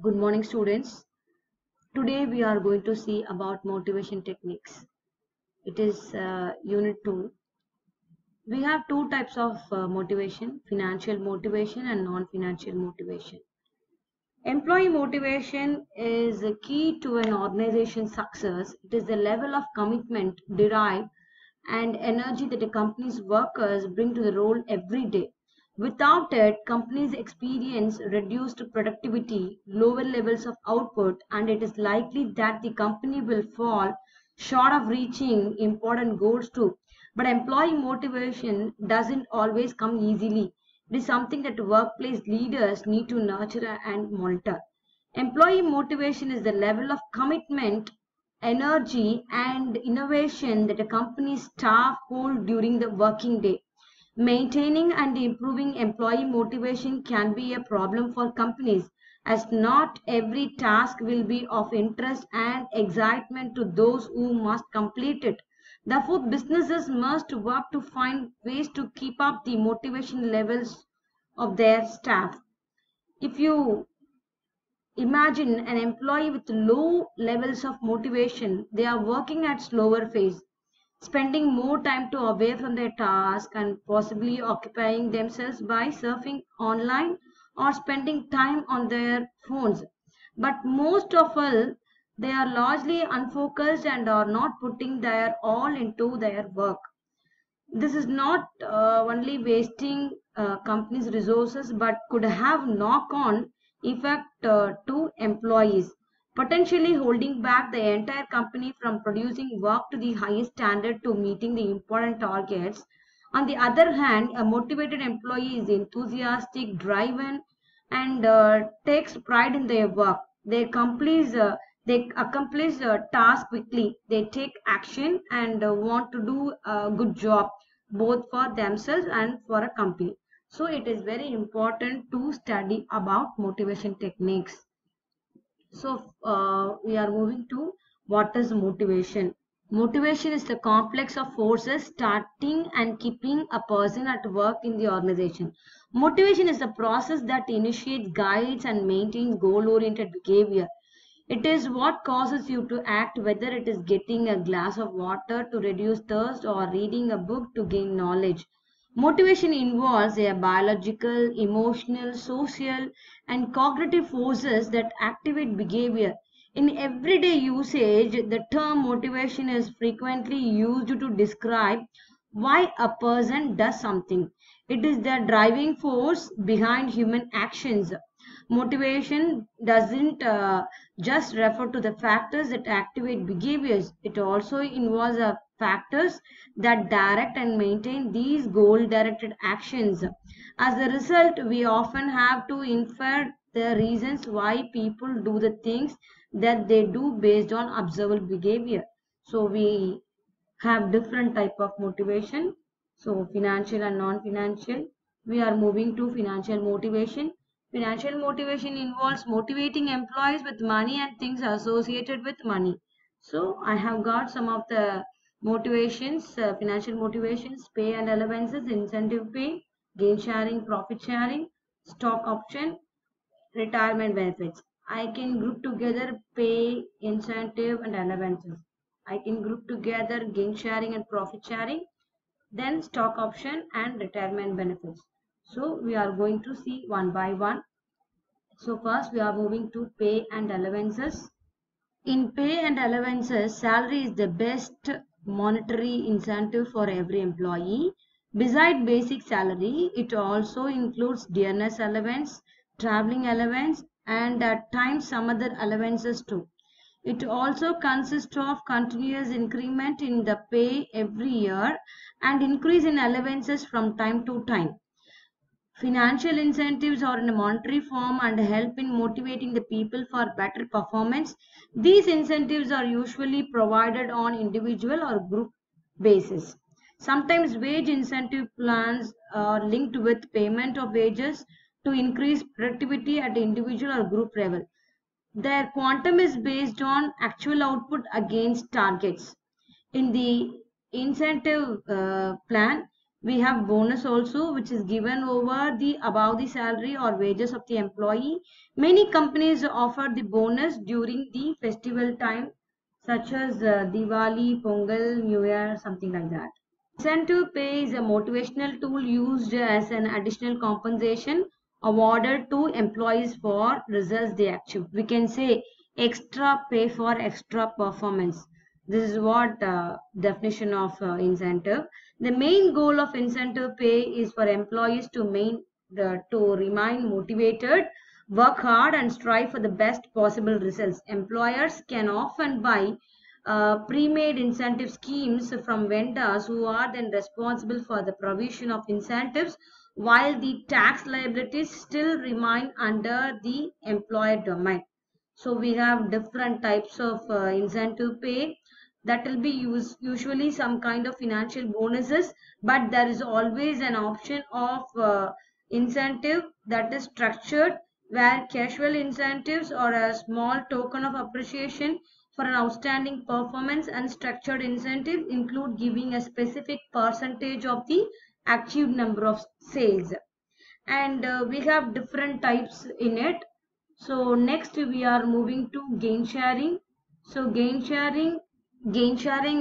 Good morning, students. Today we are going to see about motivation techniques. It is unit 2. We have two types of motivation, financial motivation and non-financial motivation. Employee motivation is a key to an organization's success. It is the level of commitment, drive, and energy that a company's workers bring to the role every day. Without it, companies experience reduced productivity, lower levels of output, and it is likely that the company will fall short of reaching important goals too. But employee motivation doesn't always come easily. It is something that workplace leaders need to nurture and monitor. Employee motivation is the level of commitment, energy, and innovation that a company's staff hold during the working day. Maintaining and improving employee motivation can be a problem for companies, as not every task will be of interest and excitement to those who must complete it. Therefore, businesses must work to find ways to keep up the motivation levels of their staff. If you imagine an employee with low levels of motivation, they are working at slower pace, spending more time to away from their task and possibly occupying themselves by surfing online or spending time on their phones. But most of all, they are largely unfocused and are not putting their all into their work. This is not only wasting companies' resources but could have knock-on effect to employees, potentially holding back the entire company from producing work to the highest standard to meeting the important targets. On the other hand, a motivated employee is enthusiastic, driven, and takes pride in their work. They accomplish task quickly. They take action and want to do a good job both for themselves and for a company. So it is very important to study about motivation techniques. So we are moving to what is motivation. Motivation is the complex of forces starting and keeping a person at work in the organization. Motivation is the process that initiates, guides, and maintains goal-oriented behavior. It is what causes you to act, whether it is getting a glass of water to reduce thirst or reading a book to gain knowledge. Motivation involves a biological, emotional, social, and cognitive forces that activate behavior. In everyday usage, the term motivation is frequently used to describe why a person does something. It is the driving force behind human actions. Motivation doesn't just refer to the factors that activate behaviors. It also involves factors that direct and maintain these goal-directed actions. As a result, we often have to infer the reasons why people do the things that they do based on observed behavior. So we have different type of motivation. So financial and non-financial. We are moving to financial motivation. Financial motivation involves motivating employees with money and things associated with money. So I have got some of the motivations, financial motivations, pay and allowances, incentive pay, gain sharing, profit sharing, stock option, retirement benefits. I can group together pay, incentive, and allowances. I can group together gain sharing and profit sharing, then stock option and retirement benefits. So we are going to see one by one. So first we are moving to pay and allowances. In pay and allowances, salary is the best monetary incentive for every employee. Beside basic salary, it also includes dearness allowance, traveling allowance, and at times some other allowances too. It also consists of continuous increment in the pay every year and increase in allowances from time to time. Financial incentives are in a monetary form and help in motivating the people for better performance. These incentives are usually provided on individual or group basis. Sometimes wage incentive plans are linked with payment of wages to increase productivity at individual or group level. Their quantum is based on actual output against targets. In the incentive plan, We have bonus also, which is given over the above the salary or wages of the employee. Many companies offer the bonus during the festival time, such as Diwali, Pongal, New Year, something like that. Incentive pay is a motivational tool used as an additional compensation awarded to employees for results they achieve. We can say extra pay for extra performance. This is what definition of incentive. The main goal of incentive pay is for employees to remain motivated, work hard, and strive for the best possible results. Employers can often buy pre-made incentive schemes from vendors who are then responsible for the provision of incentives, while the tax liabilities still remain under the employer domain. So we have different types of incentive pay that will be usually some kind of financial bonuses, but there is always an option of incentive that is structured, where casual incentives or a small token of appreciation for an outstanding performance, and structured incentives include giving a specific percentage of the achieved number of sales. And we have different types in it. So next we are moving to gain sharing. So gain sharing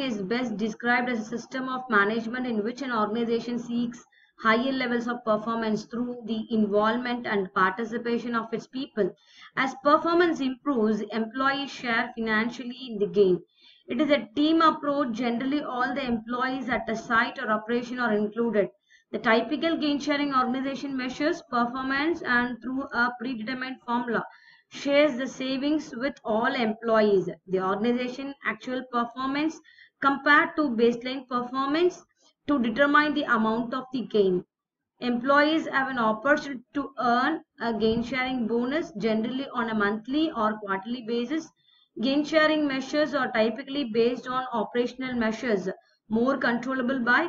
is best described as a system of management in which an organization seeks higher levels of performance through the involvement and participation of its people. As performance improves, employees share financially in the gain. It is a team approach. Generally, all the employees at a site or operation are included. The typical gain sharing organization measures performance and through a predetermined formula shares the savings with all employees. The organization actual performance compared to baseline performance to determine the amount of the gain. Employees have an opportunity to earn a gain sharing bonus generally on a monthly or quarterly basis. Gain sharing measures are typically based on operational measures, more controllable by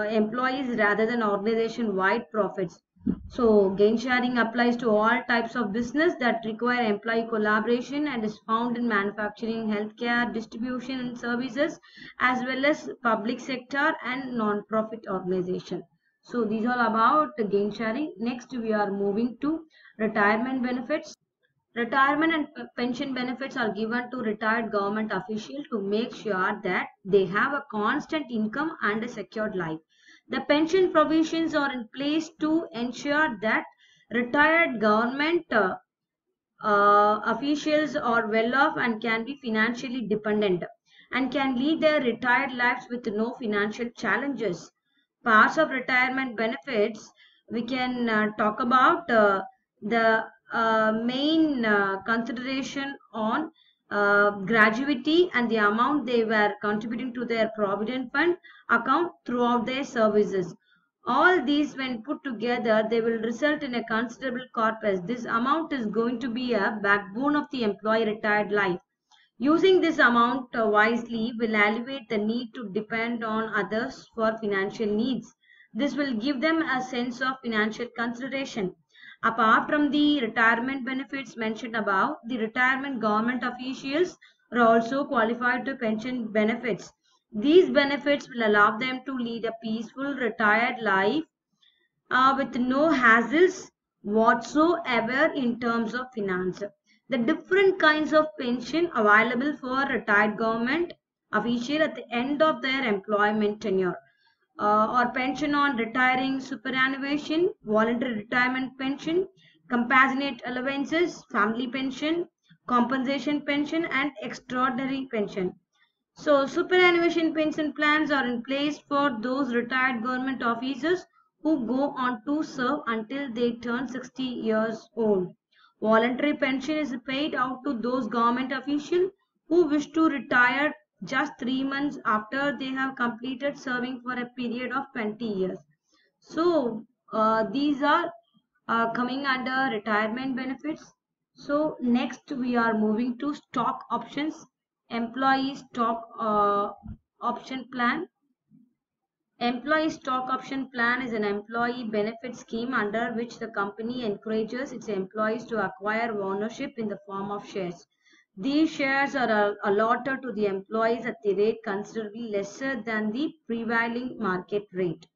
employees rather than organization wide profits. So gain sharing applies to all types of business that require employee collaboration and is found in manufacturing, healthcare, distribution and services, as well as public sector and non-profit organization. So these are about the gain sharing. Next we are moving to retirement benefits. Retirement and pension benefits are given to retired government officials to make sure that they have a constant income and a secured life. The pension provisions are in place to ensure that retired government officials are well off and can be financially dependent and can lead their retired lives with no financial challenges. Parts of retirement benefits we can talk about the main consideration on gratuity and the amount they were contributing to their provident fund account throughout their services. All these when put together, they will result in a considerable corpus. This amount is going to be a backbone of the employee retired life. Using this amount wisely will alleviate the need to depend on others for financial needs. This will give them a sense of financial consideration. Apart from the retirement benefits mentioned above, the retirement government officials are also qualified to pension benefits. These benefits will allow them to lead a peaceful retired life with no hassles whatsoever in terms of finance. The different kinds of pension available for retired government official at the end of their employment tenure or pension on retiring superannuation, voluntary retirement pension, compassionate allowances, family pension, compensation pension and extraordinary pension. So superannuation pension plans are in place for those retired government officers who go on to serve until they turn 60 years old. Voluntary pension is paid out to those government officials who wish to retire just 3 months after they have completed serving for a period of 20 years. So these are coming under retirement benefits. So next we are moving to stock options. Employee stock option plan. Employee stock option plan is an employee benefit scheme under which the company encourages its employees to acquire ownership in the form of shares. These shares are allotted to the employees at the rate considerably lesser than the prevailing market rate.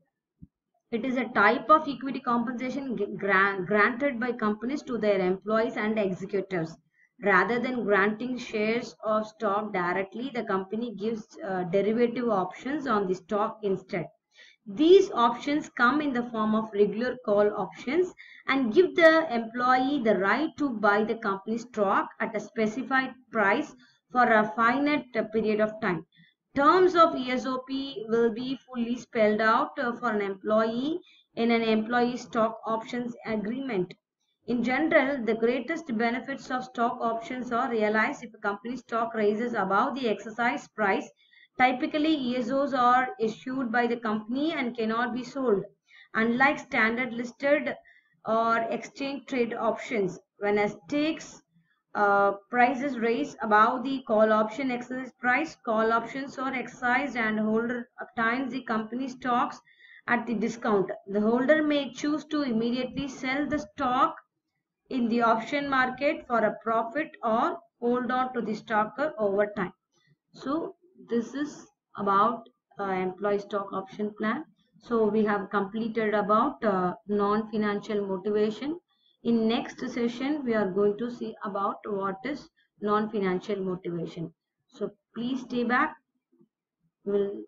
It is a type of equity compensation granted by companies to their employees and executives. Rather than granting shares of stock directly, the company gives derivative options on the stock instead. These options come in the form of regular call options and give the employee the right to buy the company's stock at a specified price for a finite period of time. Terms of ESOP will be fully spelled out for an employee in an employee stock options agreement. In general, the greatest benefits of stock options are realized if a company's stock rises above the exercise price. Typically, ESOs are issued by the company and cannot be sold. Unlike standard listed or exchange trade options, when a stake's prices raise above the call option exercise price, call options are exercised and holder obtains the company stocks at the discount. The holder may choose to immediately sell the stock in the option market for a profit or hold on to the stock over time. So this is about employee stock option plan. So we have completed about non-financial motivation. In next session, we are going to see about what is non-financial motivation. So please stay back. We'll